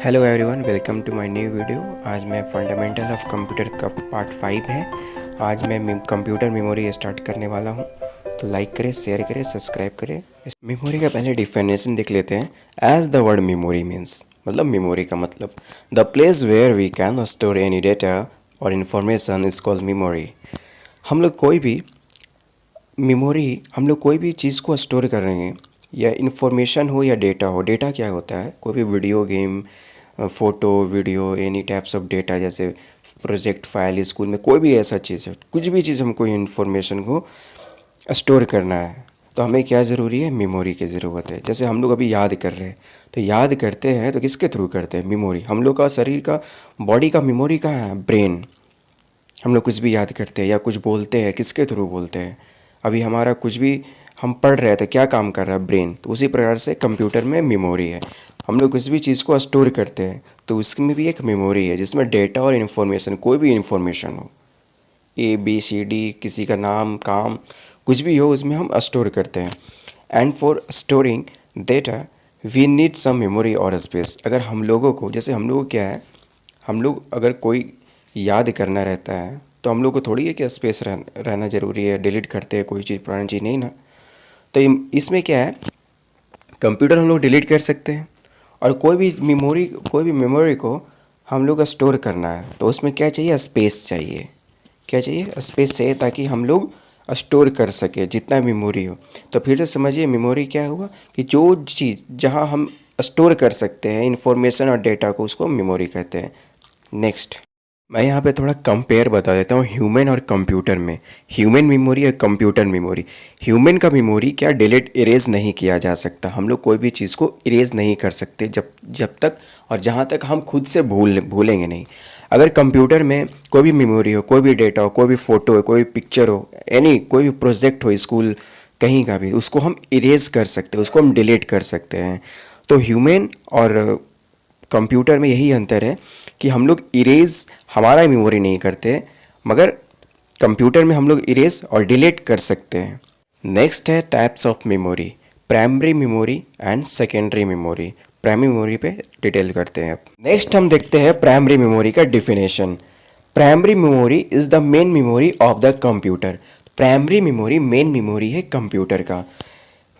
Hello everyone, welcome to my new video. आज मैं fundamental of computer का part 5 है। आज मैं कंप्यूटर मेमोरी स्टार्ट करने वाला हूं, तो लाइक करें, शेयर करें, सब्सक्राइब करें। इस मेमोरी का पहले डिफिनेशन देख लेते हैं। As the word memory means, मतलब मेमोरी का मतलब the place where we can store any data और इन्फॉर्मेशन इज कॉल्ड मेमोरी। हम लोग कोई भी कोई भी चीज़ को स्टोर कर रहे हैं, या इन्फॉर्मेशन हो या डेटा हो। डेटा क्या होता है? कोई भी video game, photo, video, any types of data, जैसे प्रोजेक्ट फाइल, स्कूल में कोई भी ऐसा चीज़ है, कुछ भी चीज़ हमको इन्फॉर्मेशन को स्टोर करना है, तो हमें क्या ज़रूरी है? मेमोरी की ज़रूरत है। जैसे हम लोग अभी याद कर रहे हैं, तो याद करते हैं तो किसके थ्रू करते हैं? मेमोरी। हम लोग का शरीर का, बॉडी का मेमोरी कहाँ है? ब्रेन। हम लोग कुछ भी याद करते हैं या कुछ बोलते हैं, किसके थ्रू बोलते हैं? अभी हमारा कुछ भी हम पढ़ रहे हैं तो क्या काम कर रहा है? ब्रेन। तो उसी प्रकार से कंप्यूटर में मेमोरी है। हम लोग किसी भी चीज़ को स्टोर करते हैं तो उसमें भी एक मेमोरी है, जिसमें डेटा और इन्फॉर्मेशन, कोई भी इन्फॉर्मेशन हो, ABCD, किसी का नाम, काम, कुछ भी हो, उसमें हम स्टोर करते हैं। And for storing data we need some memory और स्पेस। अगर हम लोगों को, जैसे हम लोग क्या है, हम लोग अगर कोई याद करना रहता है तो हम लोग को थोड़ी है कि स्पेस रहना ज़रूरी है, डिलीट करते हैं कोई चीज़, पुरानी चीज़ नहीं ना। तो इसमें क्या है, कंप्यूटर हम लोग डिलीट कर सकते हैं, और कोई भी मेमोरी को हम लोग का स्टोर करना है तो उसमें क्या चाहिए? स्पेस चाहिए। क्या चाहिए? स्पेस चाहिए, ताकि हम लोग स्टोर कर सके जितना मेमोरी हो। तो फिर से समझिए, मेमोरी क्या हुआ कि जो चीज़ जहाँ हम स्टोर कर सकते हैं इंफॉर्मेशन और डेटा को, उसको मेमोरी कहते हैं। नेक्स्ट, मैं यहाँ पे थोड़ा कंपेयर बता देता हूँ ह्यूमन और कंप्यूटर में। ह्यूमन मेमोरी और कंप्यूटर मेमोरी। ह्यूमन का मेमोरी क्या डिलीट इरेज नहीं किया जा सकता। हम लोग कोई भी चीज़ को इरेज नहीं कर सकते जब तक और जहाँ तक हम खुद से भूलेंगे नहीं। अगर कंप्यूटर में कोई भी मेमोरी हो, कोई भी डेटा हो, कोई भी फ़ोटो हो, कोई भी पिक्चर हो, कोई भी प्रोजेक्ट हो, स्कूल कहीं का भी, उसको हम इरेज कर सकते हैं, उसको हम डिलीट कर सकते हैं। तो ह्यूमन और कंप्यूटर में यही अंतर है कि हम लोग इरेज हमारा मेमोरी नहीं करते, मगर कंप्यूटर में हम लोग इरेज और डिलीट कर सकते हैं। नेक्स्ट है types of memory, primary memory and secondary memory. Primary memory पे डिटेल करते हैं अब। नेक्स्ट हम देखते हैं प्राइमरी मेमोरी का definition. Primary memory is the main memory of the computer. Primary memory main memory है कंप्यूटर का,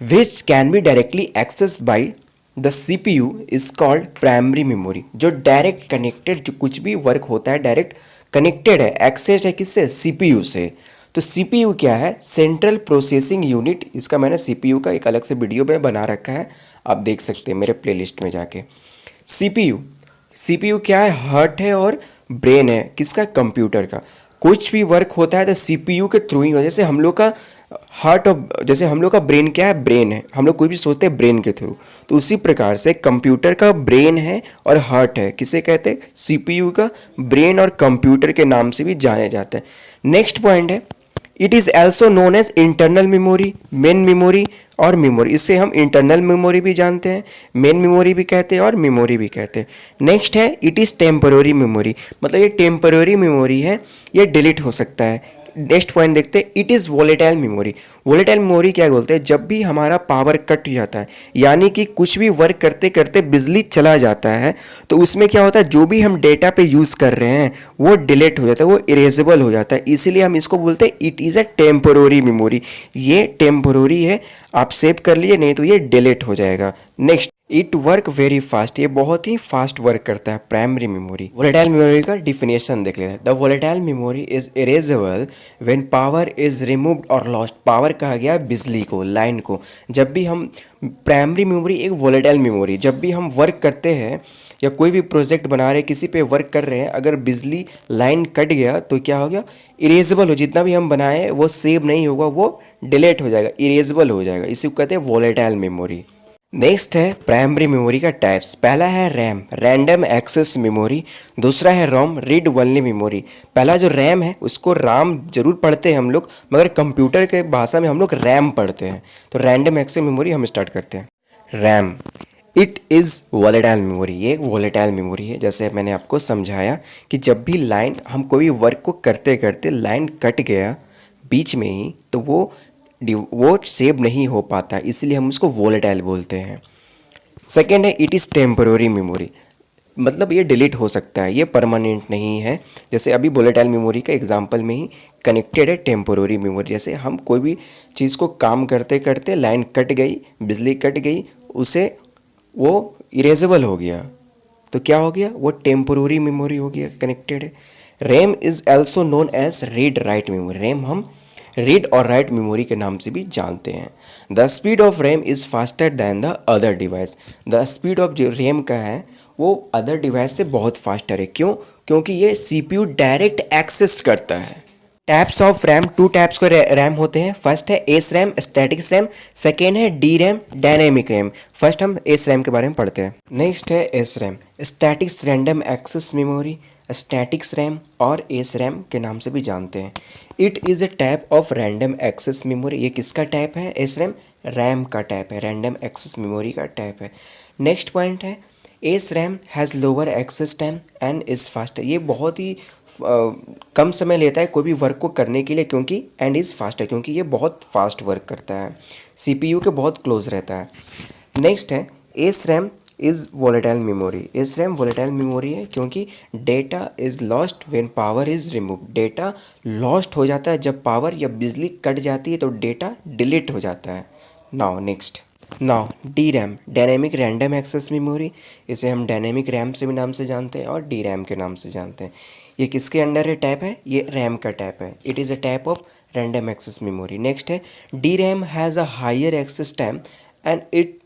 which can be directly access by the CPU is called primary memory. जो डायरेक्ट कनेक्टेड, जो कुछ भी work होता है direct connected है, access है किससे? CPU से। तो CPU क्या है? Central processing unit. इसका मैंने CPU का एक अलग से वीडियो में बना रखा है, आप देख सकते हैं मेरे प्लेलिस्ट में जाके। CPU क्या है? हार्ट है और ब्रेन है किसका? कंप्यूटर का। कुछ भी वर्क होता है तो CPU के थ्रू ही हो। जैसे हम लोग का हार्ट और जैसे हम लोग का ब्रेन क्या है? ब्रेन है। हम लोग कोई भी सोचते हैं ब्रेन के थ्रू, तो उसी प्रकार से कंप्यूटर का ब्रेन है और हार्ट है। किसे कहते हैं? CPU का ब्रेन और कंप्यूटर के नाम से भी जाने जाते हैं। नेक्स्ट पॉइंट है, it is also known as internal memory, main memory और मेमोरी। इससे हम इंटरनल मेमोरी भी जानते हैं, मेन मेमोरी भी कहते हैं और मेमोरी भी कहते हैं। नेक्स्ट है, इट इज़ टेम्पररी मेमोरी, मतलब ये टेम्पररी मेमोरी है, ये डिलीट हो सकता है। नेक्स्ट पॉइंट देखते हैं, it is volatile memory. Volatile memory क्या बोलते हैं? जब भी हमारा पावर कट जाता है, यानी कि कुछ भी वर्क करते करते बिजली चला जाता है, तो उसमें क्या होता है? जो भी हम डेटा पे यूज़ कर रहे हैं वो डिलीट हो जाता है, वो इरेजेबल हो जाता है। इसीलिए हम इसको बोलते हैं it is a temporary memory. ये टेम्पोररी है, आप सेव कर लिए, नहीं तो ये डिलीट हो जाएगा। Next, it work very fast. ये बहुत ही फास्ट वर्क करता है, प्राइमरी मेमोरी। वोलेटाइल मेमोरी का डिफिनेशन देख लेते हैं। The volatile memory is erasable when power is removed और लॉस्ट। पावर कहा गया बिजली को, लाइन को। जब भी हम, प्राइमरी मेमोरी एक वोलेटाइल मेमोरी, जब भी हम वर्क करते हैं या कोई भी प्रोजेक्ट बना रहे हैं, किसी पे वर्क कर रहे हैं, अगर बिजली लाइन कट गया तो क्या हो गया? इरेजेबल हो, जितना भी हम बनाए वो सेव नहीं होगा, वो डिलीट हो जाएगा, इरेजेबल हो जाएगा। इसी को कहते हैं वोलेटाइल मेमोरी। नेक्स्ट है प्राइमरी मेमोरी का टाइप्स। पहला है रैम, रैंडम एक्सेस मेमोरी। दूसरा है रोम, रीड ओनली मेमोरी। पहला जो रैम है उसको राम जरूर पढ़ते हैं हम लोग, मगर कंप्यूटर के भाषा में हम लोग रैम पढ़ते हैं। तो रैंडम एक्सेस मेमोरी हम स्टार्ट करते हैं। RAM, it is volatile memory. ये एक वोलेटाइल मेमोरी है। जैसे मैंने आपको समझाया कि जब भी लाइन, हम कोई वर्क को करते करते लाइन कट गया बीच में ही, तो वो सेव नहीं हो पाता, इसलिए हम उसको वोलेटाइल बोलते हैं। सेकेंड है, इट इज़ टेम्पररी मेमोरी। मतलब ये डिलीट हो सकता है, ये परमानेंट नहीं है। जैसे अभी वोलेटाइल मेमोरी का एग्जांपल में ही कनेक्टेड है टेम्पोररी मेमोरी। जैसे हम कोई भी चीज़ को काम करते करते लाइन कट गई, बिजली कट गई, उसे वो इरेजेबल हो गया, तो क्या हो गया, वो टेम्पोररी मेमोरी हो गया, कनेक्टेड है। RAM is also known as read write memory. RAM हम रीड और राइट मेमोरी के नाम से भी जानते हैं। The speed of RAM is faster than the other device. The speed of जो रैम का है वो अदर डिवाइस से बहुत फास्टर है। क्यों? क्योंकि ये सीपीयू डायरेक्ट एक्सेस करता है। Types of RAM, two types के रैम होते हैं। फर्स्ट है S RAM, static RAM. Second है D RAM, dynamic RAM. First हम एस रैम के बारे में पढ़ते हैं। नेक्स्ट है S RAM, static random access memory. Statics RAM और एस रैम के नाम से भी जानते हैं। It is a type of random access memory. ये किसका टाइप है? एस रैम रैम का टाइप है, रैंडम एक्सेस मेमोरी का टाइप है। नेक्स्ट पॉइंट है S RAM has lower access time and is faster. ये बहुत ही कम समय लेता है कोई भी वर्क को करने के लिए, क्योंकि एंड इज़ फास्टर, क्योंकि ये बहुत फास्ट वर्क करता है, सीपीयू के बहुत क्लोज रहता है। नेक्स्ट है S RAM is volatile memory. S RAM volatile memory है क्योंकि data is lost when power is remove. Data lost हो जाता है जब पावर या बिजली कट जाती है, तो डेटा डिलीट हो जाता है। Now next, now D RAM, dynamic random access memory. इसे हम डायनेमिक रैम से भी नाम से जानते हैं और डी रैम के नाम से जानते हैं। ये किसके अंडर है टाइप है? ये रैम का टाइप है। It is a type of random access memory. Next है D RAM has a higher access time and it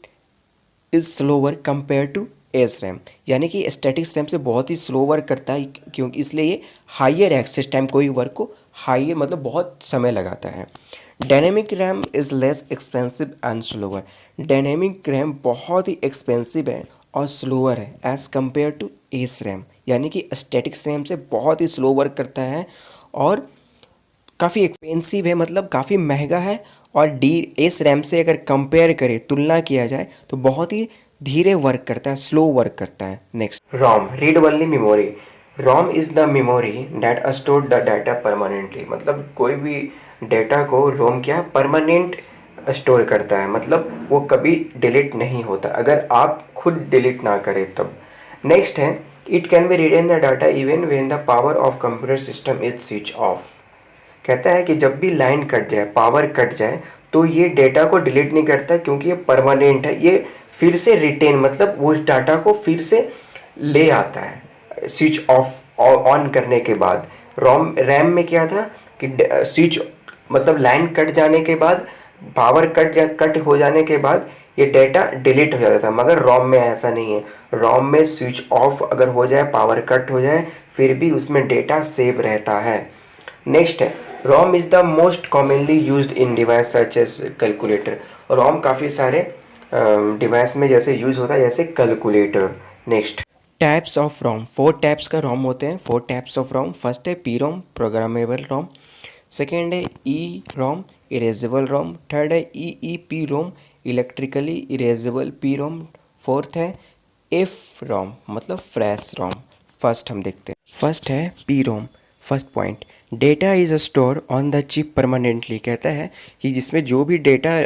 is slower compare to S RAM. यानी कि स्टैटिक रैम से बहुत ही स्लो वर्क करता है, क्योंकि इसलिए ये हायर एक्सेस टाइम, कोई वर्क को हायर मतलब बहुत समय लगाता है। Dynamic RAM is less expensive and slower. Dynamic RAM बहुत ही एक्सपेंसिव है और स्लोअर है as compare to S RAM. यानी कि स्टैटिक रैम से बहुत ही स्लो वर्क करता है और काफ़ी एक्सपेंसिव है, मतलब काफ़ी महंगा है। और डी एस रैम से अगर कंपेयर करें, तुलना किया जाए, तो बहुत ही धीरे वर्क करता है, स्लो वर्क करता है। Next, ROM, read only memory. ROM is the memory that store the data permanently. मतलब कोई भी डेटा को रोम क्या परमानेंट स्टोर करता है, मतलब वो कभी डिलीट नहीं होता अगर आप खुद डिलीट ना करें तब। नेक्स्ट है it can be retain the data even when the power of computer system is switch off. कहता है कि जब भी लाइन कट जाए, पावर कट जाए, तो ये डेटा को डिलीट नहीं करता, क्योंकि ये परमानेंट है। ये फिर से रिटेन, मतलब वो डाटा को फिर से ले आता है स्विच ऑफ ऑन करने के बाद। रोम रैम में क्या था कि स्विच मतलब लाइन कट जाने के बाद, पावर कट हो जाने के बाद ये डेटा डिलीट हो जाता था, मगर रोम में ऐसा नहीं है। रोम में स्विच ऑफ अगर हो जाए, पावर कट हो जाए, फिर भी उसमें डेटा सेव रहता है। नेक्स्ट है ROM is the most commonly used in device such as calculator. ROM काफ़ी सारे डिवाइस में जैसे यूज़ होता है, जैसे calculator. Next, types of ROM, 4 types का रोम होते हैं, 4 टाइप्स ऑफ रोम। फर्स्ट है P ROM, programmable ROM. Second है E ROM, erasable ROM. Third है E E P ROM, electrically erasable P ROM. Fourth है एफ रोम, मतलब flash ROM. First हम देखते हैं, फर्स्ट है P ROM. First point, data is store on the chip permanently. कहता है कि जिसमें जो भी डेटा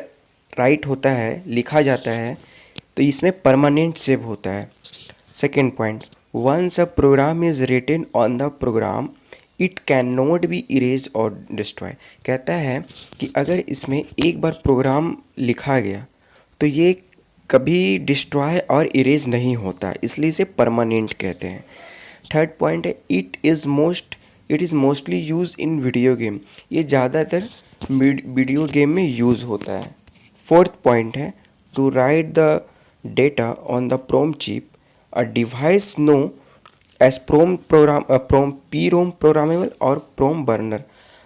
राइट होता है, लिखा जाता है, तो इसमें परमानेंट सेव होता है। Second point, once a program is written on the program it can not be erase और डिस्ट्रॉय। कहता है कि अगर इसमें एक बार प्रोग्राम लिखा गया तो ये कभी डिस्ट्रॉय और इरेज नहीं होता, इसलिए इसे परमानेंट कहते हैं। थर्ड पॉइंट है it is mostly use in video game. ये ज़्यादातर वीडियो गेम में यूज़ होता है। फोर्थ पॉइंट है to write the data on the PROM chip a device know as PROM P ROM programmable और प्रोम बर्नर।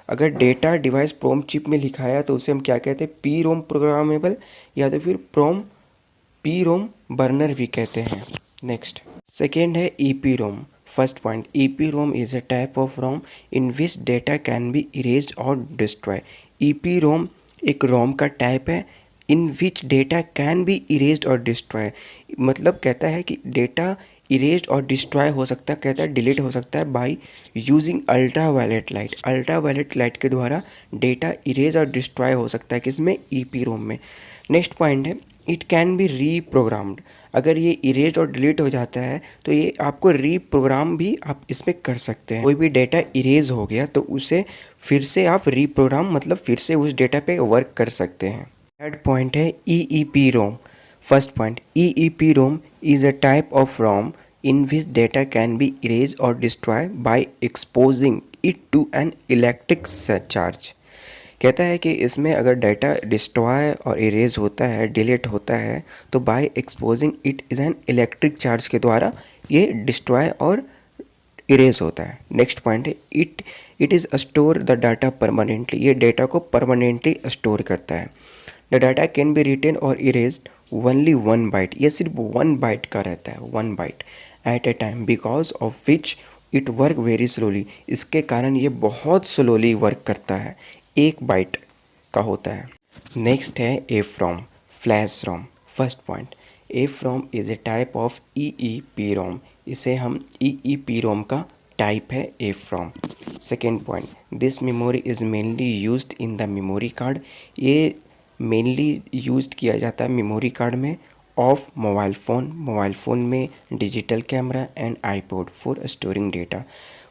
अगर data device PROM chip में लिखा है तो उसे हम क्या कहते हैं? पी रोम प्रोग्रामेबल या तो फिर प्रोम पी रोम बर्नर भी कहते हैं। नेक्स्ट, सेकेंड है E P ROM. First point, E P ROM is a type of ROM in which data can be erase और डिस्ट्रॉय। ई पी रोम एक रोम का टाइप है in which data can be erase और destroy. मतलब कहता है कि data erase और डिस्ट्रॉय हो सकता है, कहता है डिलीट हो सकता है by using ultra violet light. Ultra violet light के द्वारा डेटा इरेज और डिस्ट्रॉय हो सकता है, किसमें? ई पी रोम में। नेक्स्ट पॉइंट है इट कैन बी रीप्रोग्राम्ड। अगर ये इरेज और डिलीट हो जाता है तो ये आपको रीप्रोग्राम भी आप इसमें कर सकते हैं। कोई भी डेटा इरेज हो गया तो उसे फिर से आप रीप्रोग्राम मतलब फिर से उस डेटा पे वर्क कर सकते हैं। थर्ड पॉइंट है EEPROM। First point, EEPROM is a type of ROM in which data can be erased or destroyed by exposing it to an electric charge। कहता है कि इसमें अगर डाटा डिस्ट्रॉय और इरेज होता है, डिलीट होता है, तो by exposing it is an electric charge के द्वारा ये डिस्ट्रॉय और इरेज होता है। नेक्स्ट पॉइंट है it is store the data permanently. ये डेटा को परमानेंटली स्टोर करता है। The data can be written और इरेज्ड ओनली 1 बाइट। ये सिर्फ 1 बाइट का रहता है, 1 byte at a time, because of which it work very slowly. इसके कारण ये बहुत स्लोली वर्क करता है, 1 बाइट का होता है। नेक्स्ट है EEPROM, flash ROM. First point, EEPROM is a type of EEPROM। इसे हम EEPROM का टाइप है EEPROM। Second point, this memory is mainly used in the memory card. ये मेनली यूज्ड किया जाता है मेमोरी कार्ड में ऑफ मोबाइल फ़ोन में digital camera and iPod for storing data.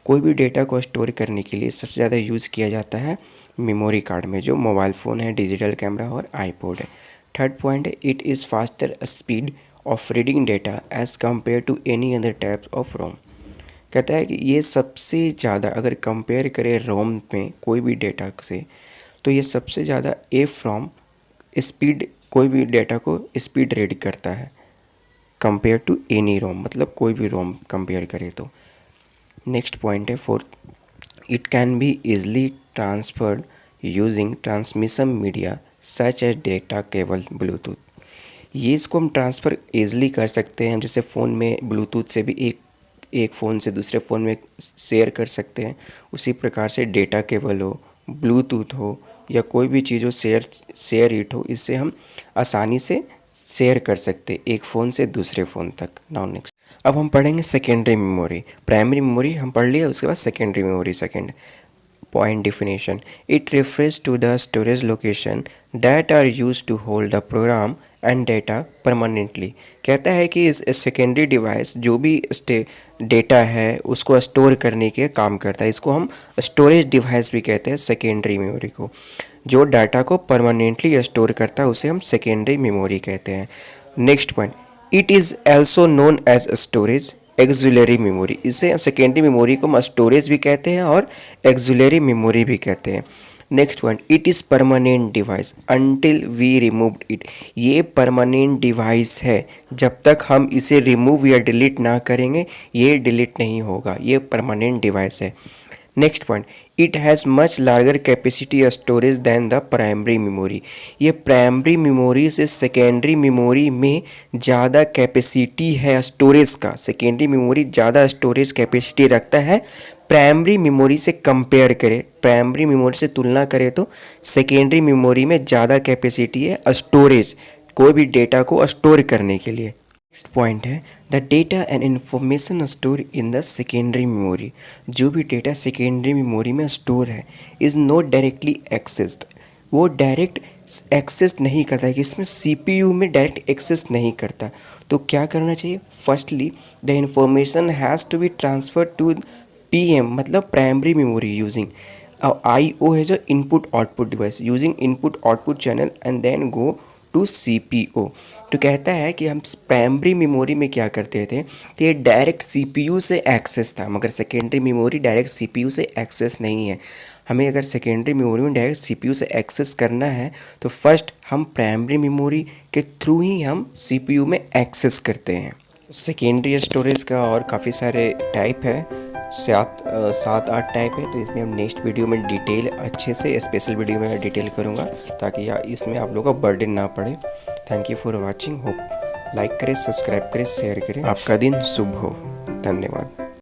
कोई भी डेटा को स्टोर करने के लिए सबसे ज़्यादा यूज़ किया जाता है मेमोरी कार्ड में, जो मोबाइल फ़ोन है, डिजिटल कैमरा और आईपॉड है। थर्ड पॉइंट है it is faster speed of reading data as compare to any other types of ROM. कहता है कि ये सबसे ज़्यादा अगर कंपेयर करें रोम में कोई भी डेटा से, तो ये सबसे ज़्यादा EEPROM स्पीड, कोई भी डेटा को स्पीड रीड करता है कंपेयर टू एनी रोम, मतलब कोई भी रोम कंपेयर करे तो। नेक्स्ट पॉइंट है fourth, it can be easily transferred using transmission media such as data cable Bluetooth. ये इसको हम ट्रांसफ़र ईज़िली कर सकते हैं, जैसे फ़ोन में ब्लूटूथ से भी एक फ़ोन से दूसरे फ़ोन में शेयर कर सकते हैं। उसी प्रकार से डेटा केबल हो, ब्लूटूथ हो या कोई भी चीज़ हो, शेयर इट हो, इससे हम आसानी से शेयर कर सकते एक फ़ोन से दूसरे फ़ोन तक। नाउ नेक्स्ट, अब हम पढ़ेंगे सेकेंडरी मेमोरी। प्राइमरी मेमोरी हम पढ़ लिया, उसके बाद secondary memory. Second point definition, it refers to the storage location that are used to hold the program and data permanently। कहता है कि इस सेकेंडरी डिवाइस जो भी डेटा है उसको स्टोर करने के काम करता है। इसको हम स्टोरेज डिवाइस भी कहते हैं, सेकेंडरी मेमोरी को। जो डाटा को परमानेंटली स्टोर करता है उसे हम सेकेंडरी मेमोरी कहते हैं। Next point, it is also known as storage auxiliary memory. इसे सेकेंडरी मेमोरी को हम स्टोरेज भी कहते हैं और एक्सिलरी मेमोरी भी कहते हैं। Next point, it is permanent device until we removed it. ये परमानेंट डिवाइस है, जब तक हम इसे रिमूव या डिलीट ना करेंगे ये डिलीट नहीं होगा, ये परमानेंट डिवाइस है। Next point, it has much larger capacity storage than the primary memory. ये प्राइमरी मेमोरी से सेकेंडरी मेमोरी में ज़्यादा कैपेसिटी है स्टोरेज का। सेकेंडरी मेमोरी ज़्यादा स्टोरेज कैपेसिटी रखता है प्राइमरी मेमोरी से कंपेयर करें, प्राइमरी मेमोरी से तुलना करें तो सेकेंडरी मेमोरी में ज़्यादा कैपेसिटी है स्टोरेज, कोई भी डेटा को स्टोर करने के लिए। नेक्स्ट पॉइंट है the data and information store in the secondary memory. जो भी डेटा सेकेंडरी मेमोरी में स्टोर है इज़ नॉट डायरेक्टली एक्सेस्ड। वो डायरेक्ट एक्सेस नहीं करता है कि इसमें CPU में डायरेक्ट एक्सेस नहीं करता। तो क्या करना चाहिए? Firstly the information has to be transfer to PM मतलब प्राइमरी मेमोरी यूजिंग IO है जो input output device, using input output channel and then go to CPU। तो कहता है कि हम प्राइमरी मेमोरी में क्या करते थे कि ये डायरेक्ट CPU से एक्सेस था, मगर सेकेंडरी मेमोरी डायरेक्ट CPU से एक्सेस नहीं है। हमें अगर सेकेंडरी मेमोरी में डायरेक्ट CPU से एक्सेस करना है तो फर्स्ट हम प्राइमरी मेमोरी के थ्रू ही हम CPU में एक्सेस करते हैं। सेकेंडरी स्टोरेज का और काफ़ी सारे टाइप है, 7-8 टाइप है। तो इसमें हम नेक्स्ट वीडियो में डिटेल अच्छे से स्पेशल वीडियो में डिटेल करूँगा ताकि इसमें आप लोगों का बर्डन ना पड़े। Thank you for watching. Hope like करें, सब्सक्राइब करें, शेयर करें। आपका दिन शुभ हो। धन्यवाद।